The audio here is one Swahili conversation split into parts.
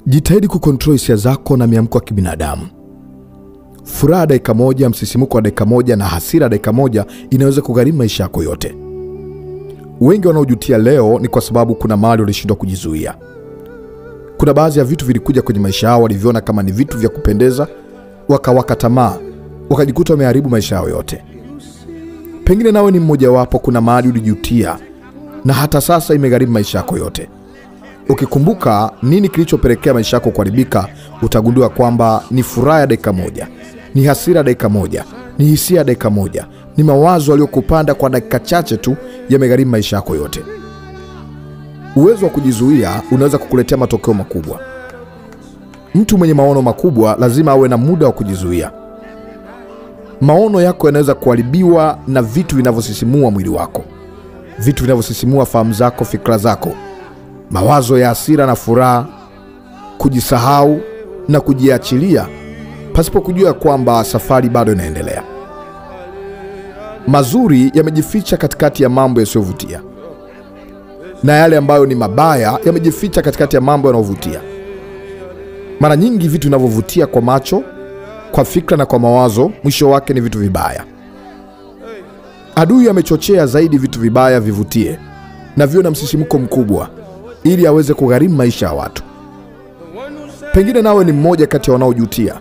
Jitahidi kukontrol hisia zako na miamko ya kibinadamu. Furaha dakika moja, msisimuko wa dakika moja na hasira dakika moja inaweza kugharimu maisha yako yote. Wengi wanaojutia leo ni kwa sababu kuna mahali walishindwa kujizuia. Kuna baadhi ya vitu vilikuja kwenye maisha yao waliviona kama ni vitu vya kupendeza, wakawaka tamaa, wakajikuta wameharibu maisha yao yote. Pengine nawe ni mmoja wapo. Kuna mahali ulijutia na hata sasa imegharimu maisha yako yote. Ukikumbuka nini kilichopelekea maisha yako kuharibika, utagundua kwamba ni furaha ya dakika moja, ni hasira dakika moja, ni hisia dakika moja, ni mawazo yaliyokupanda kwa dakika chache tu yamegharimu maisha yako yote. Uwezo wa kujizuia unaweza kukuletea matokeo makubwa. Mtu mwenye maono makubwa lazima awe na muda wa kujizuia. Maono yako yanaweza kuharibiwa na vitu vinavyosisimua mwili wako, vitu vinavyosisimua fahamu zako, fikra zako, mawazo ya hasira na furaha, kujisahau na kujiachilia pasipo kujua kwamba safari bado inaendelea. Mazuri yamejificha katikati ya mambo yasiyovutia, na yale ambayo ni mabaya yamejificha katikati ya mambo yanayovutia. Mara nyingi vitu vinavyovutia kwa macho, kwa fikra na kwa mawazo, mwisho wake ni vitu vibaya. Adui amechochea zaidi vitu vibaya vivutie na viwe na msisimuko mkubwa ili aweze kugharimu maisha ya watu. Pengine nawe ni mmoja kati ya wanaojutia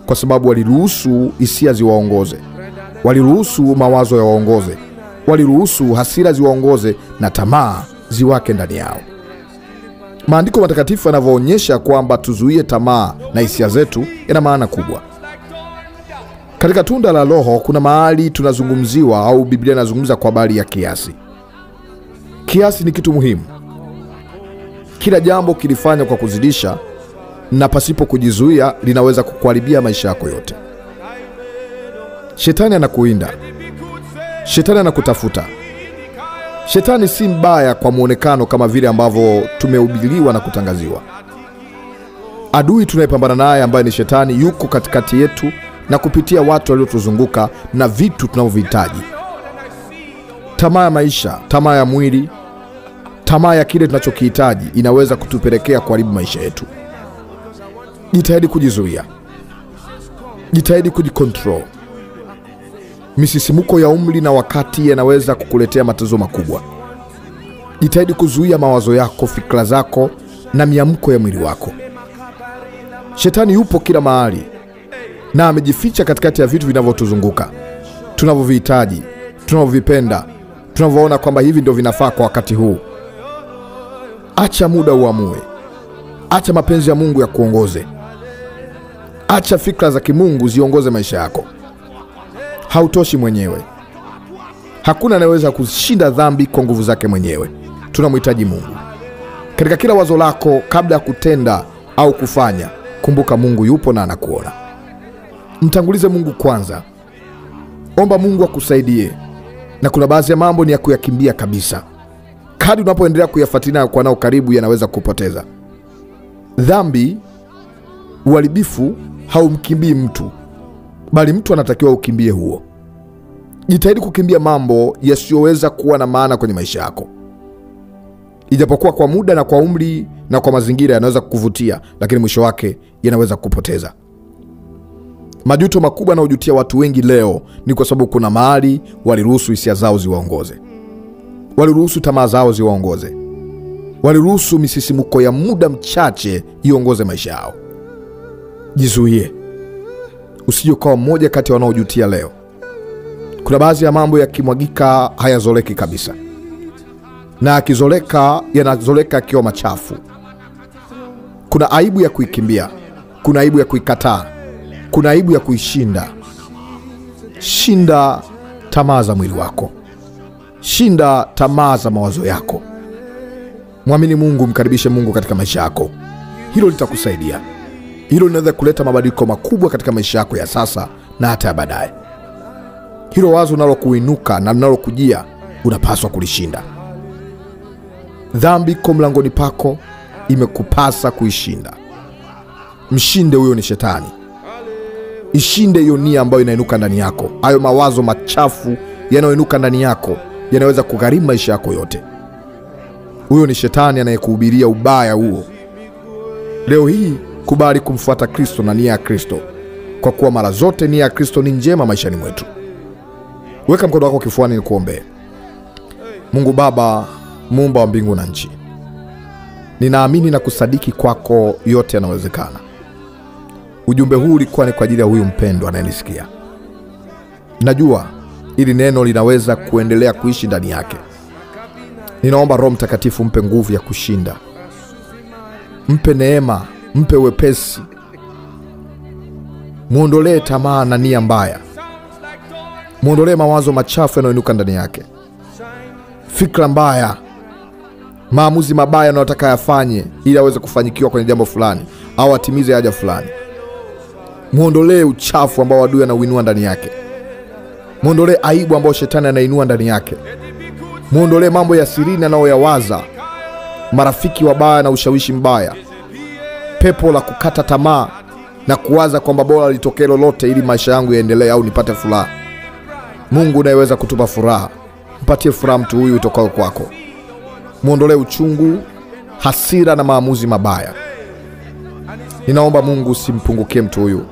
kwa sababu waliruhusu hisia ziwaongoze, waliruhusu mawazo yawaongoze, waliruhusu hasira ziwaongoze na tamaa ziwake ndani yao. Maandiko matakatifu yanavyoonyesha kwamba tuzuie tamaa na hisia zetu yana maana kubwa. Katika tunda la Roho kuna mahali tunazungumziwa au Biblia inazungumza kwa habari ya kiasi. Kiasi ni kitu muhimu. Kila jambo kilifanya kwa kuzidisha na pasipo kujizuia linaweza kukuharibia maisha yako yote. Shetani anakuinda. Shetani anakutafuta. Shetani si mbaya kwa muonekano kama vile ambavyo tumehubiriwa na kutangaziwa. Adui tunayepambana naye ambaye ni shetani yuko katikati yetu na kupitia watu waliotuzunguka na vitu tunavyohitaji. Tamaa ya maisha, tamaa ya mwili, tamaa ya kile tunachokihitaji inaweza kutupelekea kuharibu maisha yetu. Jitahidi kujizuia. Jitahidi kujikontrol. Misisimuko ya umri na wakati yanaweza kukuletea matatizo makubwa. Jitahidi kuzuia mawazo yako, fikra zako na miamko ya mwili wako. Shetani yupo kila mahali na amejificha katikati ya vitu vinavyotuzunguka, tunavyovihitaji, tunavyovipenda, tunavyoona kwamba hivi ndio vinafaa kwa wakati huu. Acha muda uamue. Acha mapenzi ya Mungu ya kuongoze. Acha fikra za kimungu ziongoze maisha yako. Hautoshi mwenyewe. Hakuna anayeweza kushinda dhambi kwa nguvu zake mwenyewe. Tunamhitaji Mungu. Katika kila wazo lako, kabla ya kutenda au kufanya, kumbuka Mungu yupo na anakuona. Mtangulize Mungu kwanza. Omba Mungu akusaidie. Na kuna baadhi ya mambo ni ya kuyakimbia kabisa. Kadri unapoendelea kuyafuatilia kwa nao karibu, yanaweza kupoteza. Dhambi, uharibifu haumkimbii mtu, bali mtu anatakiwa ukimbie huo. Jitahidi kukimbia mambo yasiyoweza kuwa na maana kwenye maisha yako. Ijapokuwa kwa muda na kwa umri na kwa mazingira yanaweza kukuvutia, lakini mwisho wake yanaweza kupoteza. Majuto makubwa yanayojutia watu wengi leo ni kwa sababu kuna mahali waliruhusu hisia zao ziwaongoze. Waliruhusu tamaa zao ziwaongoze. Waliruhusu misisimuko ya muda mchache iongoze maisha yao. Jizuie. Usije ukawa mmoja kati ya wanaojutia leo. Kuna baadhi ya mambo yakimwagika hayazoleki kabisa. Na akizoleka yanazoleka akiwa machafu. Kuna aibu ya kuikimbia, kuna aibu ya kuikataa, kuna aibu ya kuishinda. Shinda tamaa za mwili wako. Shinda tamaa za mawazo yako. Mwamini Mungu, mkaribishe Mungu katika maisha yako. Hilo litakusaidia. Hilo linaweza kuleta mabadiliko makubwa katika maisha yako ya sasa na hata ya baadaye. Hilo wazo unalokuinuka na linalokujia unapaswa kulishinda. Dhambi iko mlangoni pako, imekupasa kuishinda. Mshinde huyo ni shetani. Ishinde hiyo nia ambayo inainuka ndani yako. Hayo mawazo machafu yanayoinuka ndani yako yanaweza kugharimu maisha yako yote. Huyo ni shetani anayekuhubiria ubaya huo. Leo hii kubali kumfuata Kristo na nia ya Kristo, kwa kuwa mara zote nia ya Kristo ni njema maishani mwetu. Weka mkono wako kifuani nikuombee. Mungu Baba, muumba wa mbingu na nchi, ninaamini na kusadiki kwako yote yanawezekana. Ujumbe huu ulikuwa ni kwa ajili ya huyu mpendwa anayenisikia. Najua ili neno linaweza kuendelea kuishi ndani yake. Ninaomba Roho Mtakatifu mpe nguvu ya kushinda, mpe neema, mpe wepesi, muondolee tamaa na nia mbaya, muondolee mawazo machafu yanayoinuka ndani yake, fikra mbaya, maamuzi mabaya anayotaka yafanye ili aweze kufanyikiwa kwenye jambo fulani au atimize haja fulani. Muondolee uchafu ambao adui anauinua ndani yake, muondolee aibu ambao shetani anainua ndani yake, muondolee mambo ya sirini anayoyawaza, marafiki wabaya na ushawishi mbaya, pepo la kukata tamaa na kuwaza kwamba bora litokee lolote ili maisha yangu yaendelee au nipate furaha. Mungu unayeweza kutupa furaha, mpatie furaha mtu huyu utokao kwako. Muondolee uchungu, hasira na maamuzi mabaya. Ninaomba Mungu usimpungukie mtu huyu.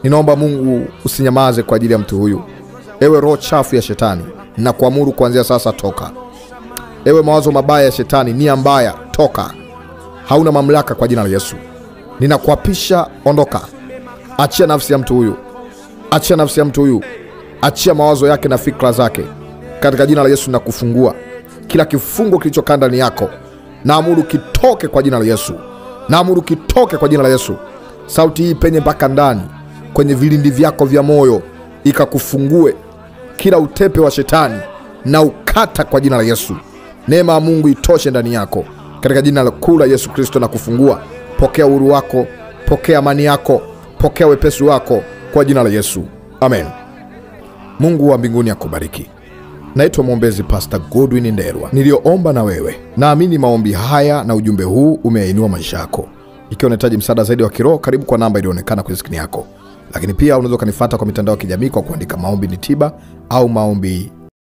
Ninaomba Mungu usinyamaze kwa ajili ya mtu huyu. Ewe roho chafu ya shetani, ninakuamuru kuanzia sasa toka. Ewe mawazo mabaya ya shetani, nia mbaya, toka. Hauna mamlaka kwa jina la Yesu. Ninakuapisha, ondoka. Achia nafsi ya mtu huyu. Achia nafsi ya mtu huyu. Achia mawazo yake na fikra zake. Katika jina la Yesu nakufungua. Kila kifungo kilichokaa ndani yako, naamuru kitoke kwa jina la Yesu. Naamuru kitoke kwa jina la Yesu. Sauti hii penye mpaka ndani kwenye vilindi vyako vya moyo, ikakufungue kila utepe wa shetani na ukata kwa jina la Yesu. Neema ya Mungu itoshe ndani yako katika jina la kuu la Yesu Kristo na kufungua. Pokea uhuru wako, pokea amani yako, pokea wepesi wako kwa jina la Yesu. Amen. Mungu wa mbinguni akubariki. Naitwa mwombezi Pastor Godwin Ndelwa. Niliomba na wewe. Naamini maombi haya na ujumbe huu umeinua maisha yako. Ikiwa unahitaji msaada zaidi wa kiroho, karibu kwa namba ilionekana kwenye skrini yako. Lakini pia unaweza kunifuata kwa mitandao ya kijamii kwa kuandika Maombi ni Tiba au Maombi